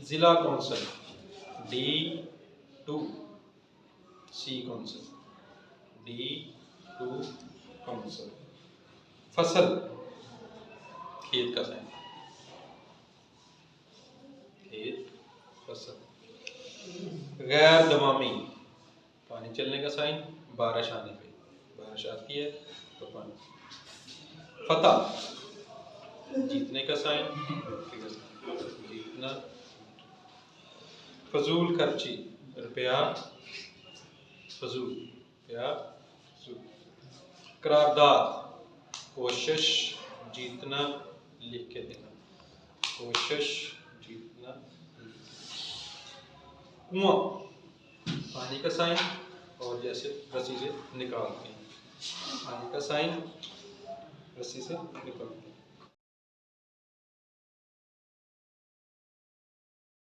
जिला council D2 C council D2 council. फसल खेत का साइन, खेत फसल। गैर दवामी पानी चलने का साइन, बारिश आने पे, बारिश आती है तो पानी। फतह जीतने का साइन, जीतना। फजूल खर्ची रुपया, फजूल रुपया फजूल। करारदाद कोशिश जीतना लिख के देना, कोशिश जीतना। कुआं पानी का साइन और जैसे रस्सी से निकालते हैं, पानी का साइन रस्सी से निकालते हैं।